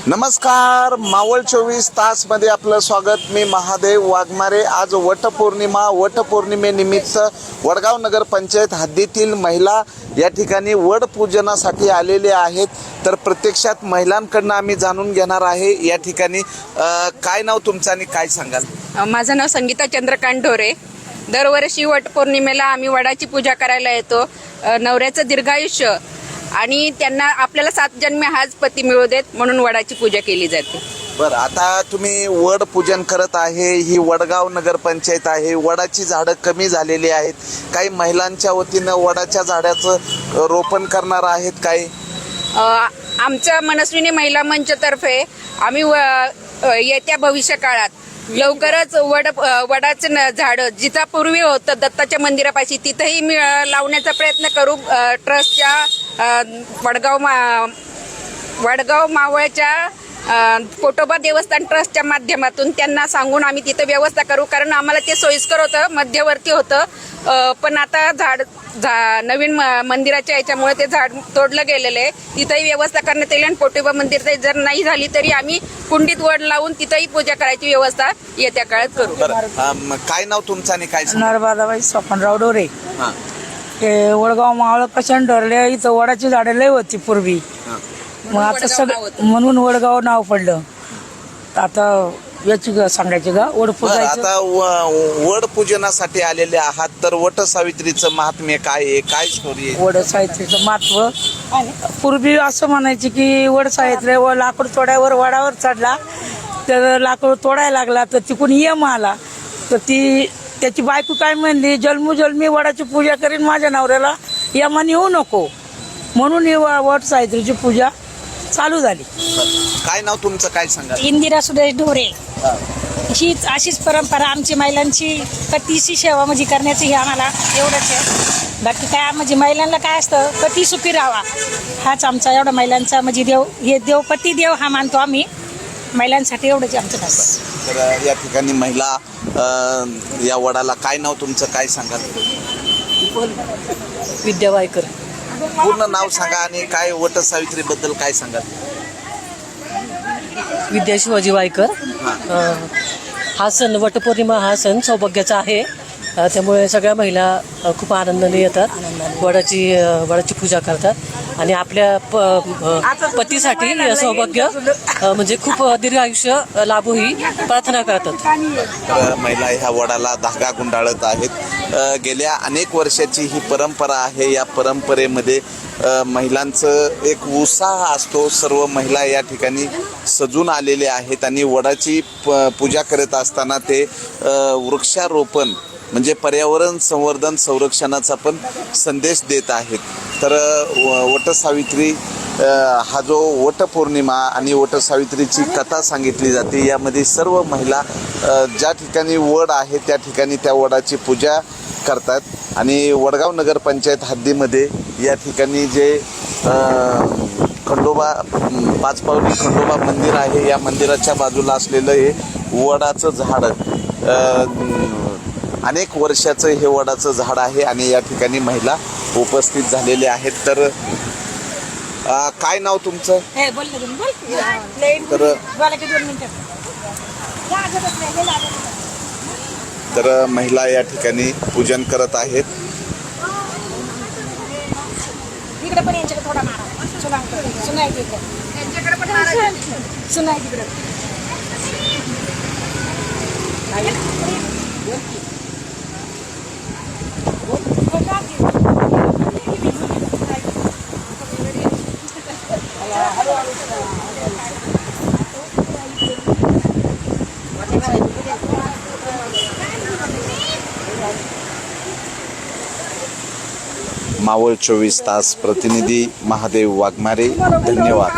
नमस्कार, मावळ 24 तास मध्ये आपलं स्वागत. मी महादेव वाघमारे. आज वटपौर्णिमेनिमित्त वडगाव नगर पंचायत हद्दीतील महिला या ठिकाणी वड पूजनासाठी आलेले आहेत. तर प्रत्यक्षात महिलांकडून आम्ही जाणून घेणार आहे या ठिकाणी. काय नाव तुमचं आणि काय सांगाल? माझं नाव संगीता चंद्रकांत ढोरे. दरवर्षी वटपौर्णिमेला आम्ही वडाची पूजा करायला येतो. नवऱ्याचं दीर्घायुष्य आणि त्यांना आपल्याला 7 जन्मे हाच पती मिळू देत म्हणून वडाची पूजा केली जाते. बरं, आता तुम्ही वड पूजन करत आहे. ही वडगाव नगर पंचायत आहे. वडाची झाडं कमी झालेली आहेत. काही महिलांच्या वतीनं वडाच्या झाडाचं रोपण करणार आहेत. काही आमच्या मनस्विनी महिला मंचतर्फे आम्ही येत्या भविष्य काळात लवकरच वडाचं झाड जिथं पूर्वी होतं दत्ताच्या मंदिरापाशी तिथंही लावण्याचा प्रयत्न करू. ट्रस्टच्या वडगाव मावळच्या पोटोबा देवस्थान ट्रस्टच्या माध्यमातून त्यांना सांगून आम्ही तिथं व्यवस्था करू. कारण आम्हाला ते सोयीस्कर होतं, मध्यवर्ती होतं. पण आता नवीन मंदिराच्या याच्यामुळे ते झाड तोडलं गेलेलं आहे. तिथंही व्यवस्था करण्यात येईल आणि पोटोबा मंदिर जर नाही झाली तरी आम्ही कुंडीत वड लावून तिथंही पूजा करायची व्यवस्था येत्या काळात करू. काय नाव तुमचं आणि काय? नर्मदाबाई स्वपनराव डोरे. ते वडगाव मावळ कशाने ठरले, इथं वडाची झाडं लय होती पूर्वी. मग आता सगळं म्हणून वडगाव नाव पडलं. आता याची सांगायची का वड पूजायचं. आता वड पूजनासाठी आलेले आहात, तर वट सावित्रीचं महात्म्य काय आहे? काय स्टोरी आहे वड सावित्रीचं महत्व? पूर्वी असं म्हणायचे की वड सावित्री व लाकूड तोड्यावर वडावर चढला तर लाकूड तोडायला लागला तर तिकडून यम आला. तर त्याची बायको काय म्हणली, जन्मोजन्मी वडाची पूजा करीन, माझ्या नवऱ्याला यमाने येऊ नको, म्हणून ही वड सावित्रीची पूजा चालू झाली. काय नाव तुमचं? काय सांगा? इंदिरा सुरेश ढोरे. हीच अशीच परंपरा आमची महिलांची पतीची सेवा म्हणजे करण्याची ही आम्हाला एवढंच आहे. बाकी काय म्हणजे महिलांना काय असतं, पती सुखी राहावा हाच आमचा एवढा महिलांचा म्हणजे पती देव हा मानतो आम्ही. महिलांसाठी एवढंच आमचं बस. तर या ठिकाणी महिला या वडाला, काय नाव तुमचं? काय सांगाल? विद्या वायकर. पूर्ण नाव सांगा आणि काय वट सावित्री बद्दल काय सांगाल? विद्या शिवाजी वायकर. हा सण वटपौर्णिमा हा सण सौभाग्याचा आहे. त्यामुळे सगळ्या महिला खूप आनंदाने येतात, वडाची पूजा करतात आणि आपल्या पतीसाठी सौभाग्य म्हणजे खूप दीर्घ आयुष्य लाभो ही प्रार्थना करतात. तर महिला ह्या वडाला धागा गुंडाळत आहेत. गेल्या अनेक वर्षाची ही परंपरा आहे. या परंपरेमध्ये महिलांचं एक उत्साह असतो. सर्व महिला या ठिकाणी सजून आलेले आहेत आणि वडाची पूजा करत असताना ते वृक्षारोपण म्हणजे पर्यावरण संवर्धन संरक्षणाचा पण संदेश देत आहेत. तर वटसावित्री हा जो वटपौर्णिमा आणि वटसावित्रीची कथा सांगितली जाते, यामध्ये सर्व महिला ज्या ठिकाणी वड आहे त्या ठिकाणी त्या वडाची पूजा करतात. आणि वडगाव नगर पंचायत हद्दीमध्ये या ठिकाणी जे खंडोबा 5 पावली खंडोबा मंदिर आहे, या मंदिराच्या बाजूला असलेलं हे वडाचं झाड अनेक वर्षाचं हे वडाचं झाड आहे आणि या ठिकाणी महिला उपस्थित झालेले आहेत. तर काय नाव तुमचं? तर महिला या ठिकाणी पूजन करत आहेत. मावळ 24 तास प्रतिनिधी महादेव वाघमारे. धन्यवाद.